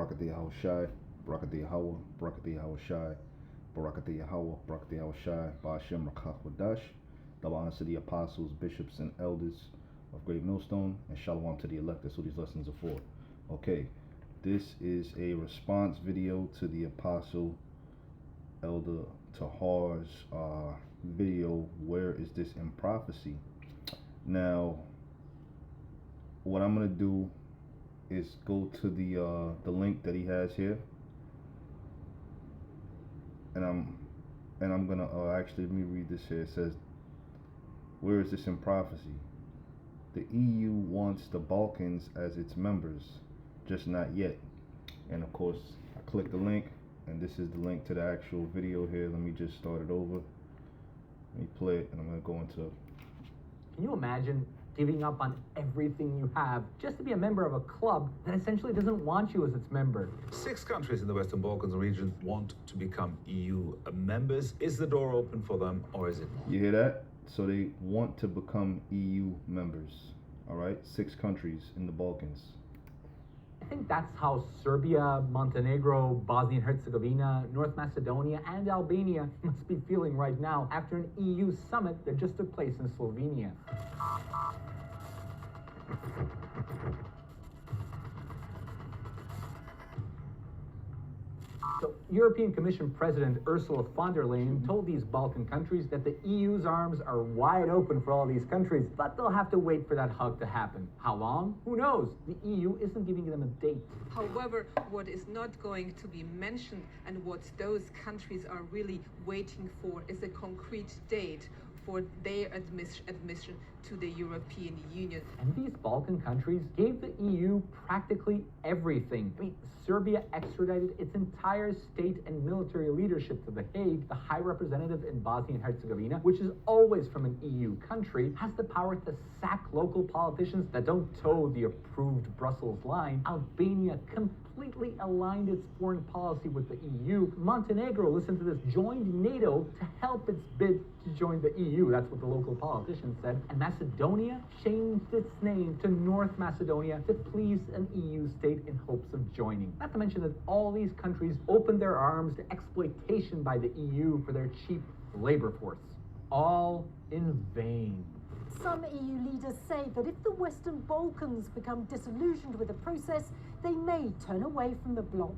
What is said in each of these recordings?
Barakati Yahushai, Barakati Yahweh, Barakati Yahushai, Barakati Yahweh, Barakati Yahushai, Ba'ashem Rakach Wadash. Double honors to the apostles, bishops, and elders of Great Millstone, and shalom to the elect. That's what these lessons are for. Okay, this is a response video to the apostle Elder Tahar's video, Where is this in prophecy? Now, what I'm going to do is go to the link that he has here, and I'm gonna actually, let me read this here. It says, where is this in prophecy? The EU wants the Balkans as its members, just not yet. And of course, I click the link, and this is the link to the actual video here. Let me just start it over. Let me play it, and I'm gonna go into. Can you imagine giving up on everything you have just to be a member of a club that essentially doesn't want you as its member? 6 countries in the Western Balkans region want to become EU members. Is the door open for them, or is it not? You hear that? So they want to become EU members. All right, 6 countries in the Balkans. I think that's how Serbia, Montenegro, Bosnia and Herzegovina, North Macedonia, and Albania must be feeling right now after an EU summit that just took place in Slovenia. So, European Commission President Ursula von der Leyen told these Balkan countries that the EU's arms are wide open for all these countries, but they'll have to wait for that hug to happen. How long? Who knows? The EU isn't giving them a date. However, what is not going to be mentioned and what those countries are really waiting for is a concrete date for their admission to the European Union. And these Balkan countries gave the EU practically everything. I mean, Serbia extradited its entire state and military leadership to The Hague. The High Representative in Bosnia and Herzegovina, which is always from an EU country, has the power to sack local politicians that don't toe the approved Brussels line. Albania completely aligned its foreign policy with the EU. Montenegro, listen to this, joined NATO to help its bid to join the EU. That's what the local politicians said. And Macedonia changed its name to North Macedonia to please an EU state in hopes of joining. Not to mention that all these countries opened their arms to exploitation by the EU for their cheap labor force. All in vain. Some EU leaders say that if the Western Balkans become disillusioned with the process, they may turn away from the bloc.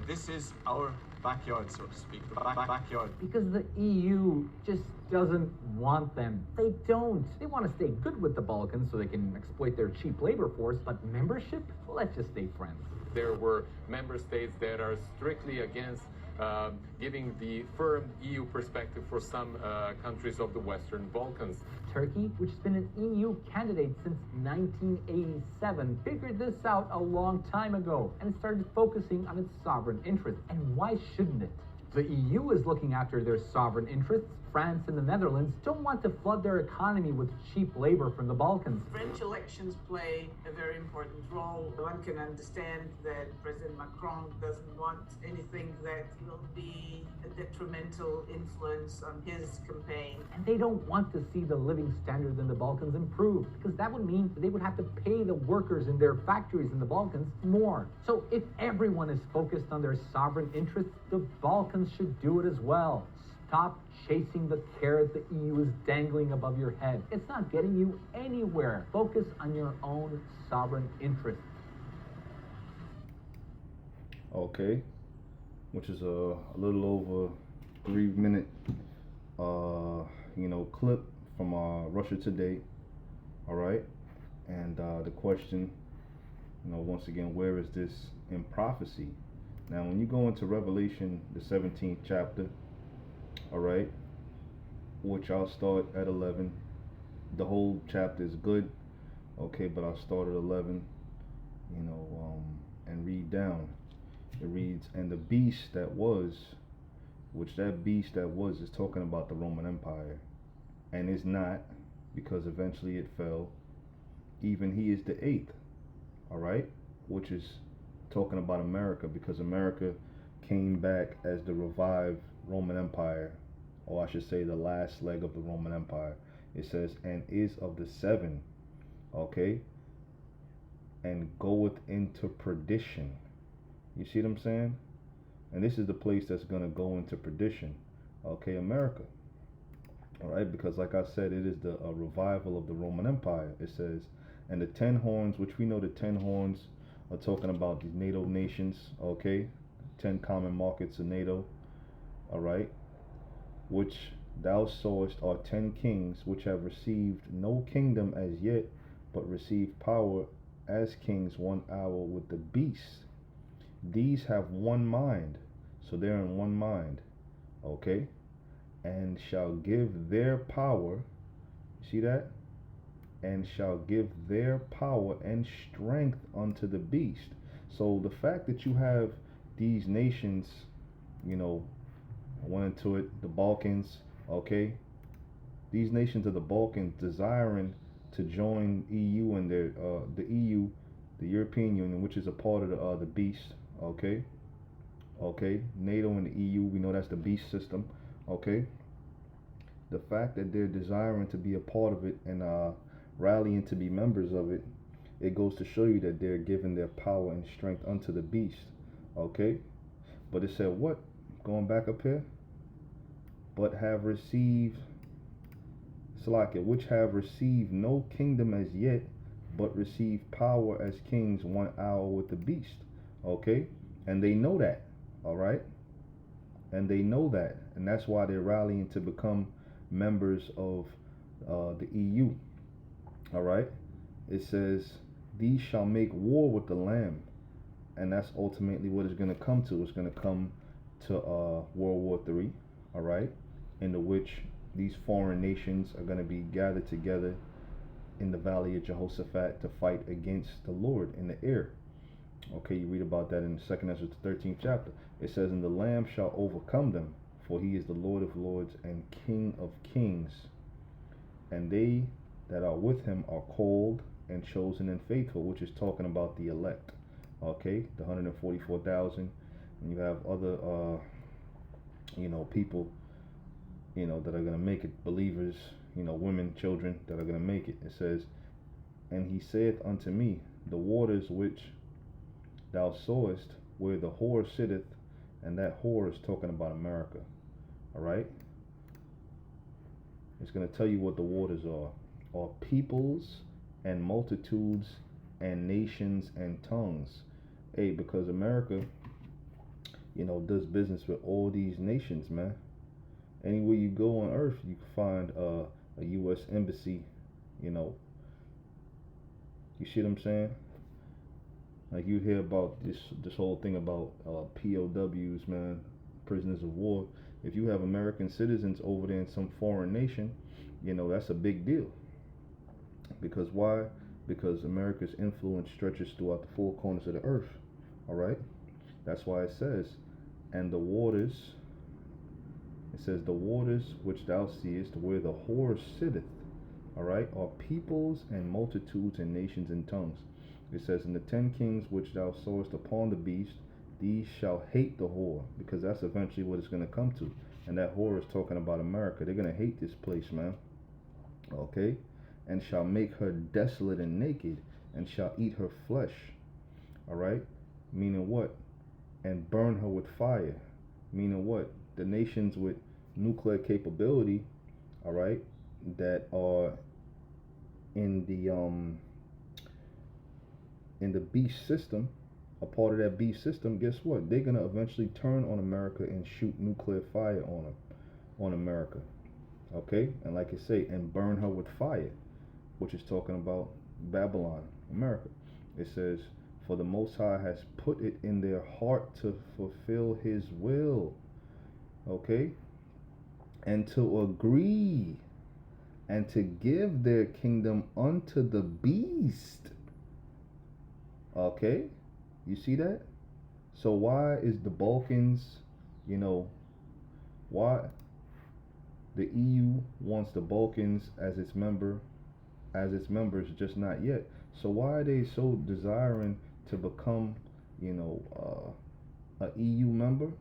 This is our backyard, so to speak, the backyard. Because the EU just doesn't want them. They don't. They want to stay good with the Balkans so they can exploit their cheap labor force, but membership? Let's just stay friends. There were member states that are strictly against giving the firm EU perspective for some countries of the Western Balkans. Turkey, which has been an EU candidate since 1987, figured this out a long time ago and started focusing on its sovereign interests. And why shouldn't it? The EU is looking after their sovereign interests. France and the Netherlands don't want to flood their economy with cheap labor from the Balkans. French elections play a very important role. One can understand that President Macron doesn't want anything that will be a detrimental influence on his campaign. And they don't want to see the living standards in the Balkans improve, because that would mean that they would have to pay the workers in their factories in the Balkans more. So if everyone is focused on their sovereign interests, the Balkans should do it as well. Stop chasing the carrot the EU is dangling above your head. It's not getting you anywhere. Focus on your own sovereign interests. Okay, which is a little over 3-minute, clip from Russia Today. All right, and the question, once again, where is this in prophecy? Now, when you go into Revelation, the 17th chapter, all right, which I'll start at 11. The whole chapter is good, okay, but I'll start at 11, and read down. It reads, and the beast that was, which that beast that was is talking about the Roman Empire, and is not, because eventually it fell. Even he is the 8th, all right, which is talking about America, because America came back as the revived Roman Empire, or I should say the last leg of the Roman Empire. It says, and is of the 7, okay, and goeth into perdition. You see what I'm saying? And this is the place that's going to go into perdition. Okay, America. All right, because like I said, it is the revival of the Roman Empire. It says, and the 10 horns, which we know the 10 horns are talking about these NATO nations. Okay, 10 common markets of NATO. All right, which thou sawest are 10 kings, which have received no kingdom as yet, but received power as kings 1 hour with the beast. These have one mind, so they're in one mind. Okay, and shall give their power, see that? And shall give their power and strength unto the beast. So the fact that you have these nations, you know, I went into it, the Balkans, okay? These nations of the Balkans desiring to join EU and their the EU, the European Union, which is a part of the beast, okay? Okay, NATO and the EU, we know that's the beast system, okay? The fact that they're desiring to be a part of it and rallying to be members of it, it goes to show you that they're giving their power and strength unto the beast, okay? But it said what? Going back up here, but have received, Salakia, which have received no kingdom as yet, but received power as kings 1 hour with the beast, okay? And they know that, all right? And they know that, and that's why they're rallying to become members of the EU, all right? It says, these shall make war with the Lamb, and that's ultimately what it's going to come to. It's going to come to World War III, all right, in which these foreign nations are going to be gathered together in the valley of Jehoshaphat to fight against the Lord in the air. Okay, you read about that in the 2nd Ezra 13th chapter. It says, and the Lamb shall overcome them, for he is the Lord of lords and King of kings, and they that are with him are called and chosen and faithful, which is talking about the elect. Okay, the 144,000, and you have other people, that are going to make it, believers, women, children that are going to make it. It says, and he saith unto me, the waters which thou sawest, where the whore sitteth, and that whore is talking about America, all right? It's going to tell you what the waters are peoples and multitudes and nations and tongues. Hey, because America, does business with all these nations, man. Anywhere you go on earth, you can find a U.S. embassy, You see what I'm saying? Like you hear about this whole thing about POWs, man, prisoners of war. If you have American citizens over there in some foreign nation, that's a big deal. Because why? Because America's influence stretches throughout the four corners of the earth. All right? That's why it says, and the waters, it says, the waters which thou seest, where the whore sitteth, all right, are peoples and multitudes and nations and tongues. It says, and the 10 kings which thou sawest upon the beast, these shall hate the whore, because that's eventually what it's going to come to. And that whore is talking about America. They're going to hate this place, man. Okay? And shall make her desolate and naked, and shall eat her flesh. All right? Meaning what? And burn her with fire. Meaning what? The nations with nuclear capability, all right, that are in the beast system, a part of that beast system, guess what? They're gonna eventually turn on America and shoot nuclear fire on America. Okay? And like I say, and burn her with fire, which is talking about Babylon, America. It says, for the Most High has put it in their heart to fulfill his will. Okay? And to agree and to give their kingdom unto the beast. Okay? You see that? So why is the Balkans, why the EU wants the Balkans as its members, just not yet. So why are they so desiring to become, a EU member?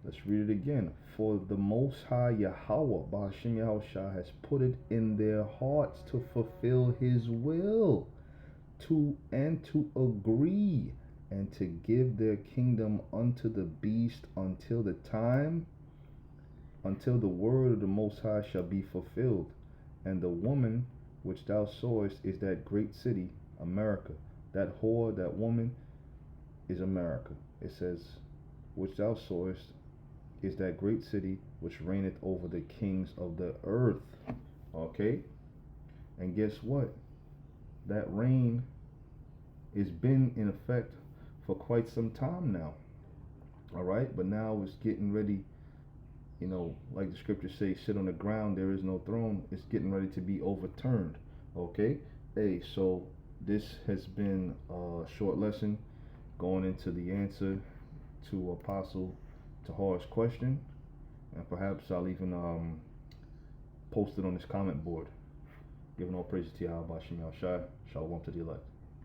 Let's read it again. For the Most High Yahweh, Ba'ashim Yahushua, has put it in their hearts to fulfill his will, to agree and to give their kingdom unto the beast until the time, until the word of the Most High shall be fulfilled. And the woman which thou sawest is that great city, America. That whore, that woman, is America. It says, which thou sawest is that great city which reigneth over the kings of the earth. Okay? And guess what? That reign has been in effect for quite some time now. Alright? But now it's getting ready, you know, like the scriptures say, sit on the ground, there is no throne. It's getting ready to be overturned. Okay? Hey, so this has been a short lesson going into the answer to Apostle Tahar's question, and perhaps I'll even post it on this comment board. Giving all praises to Yahweh Shem Shai. Shalom to the elect.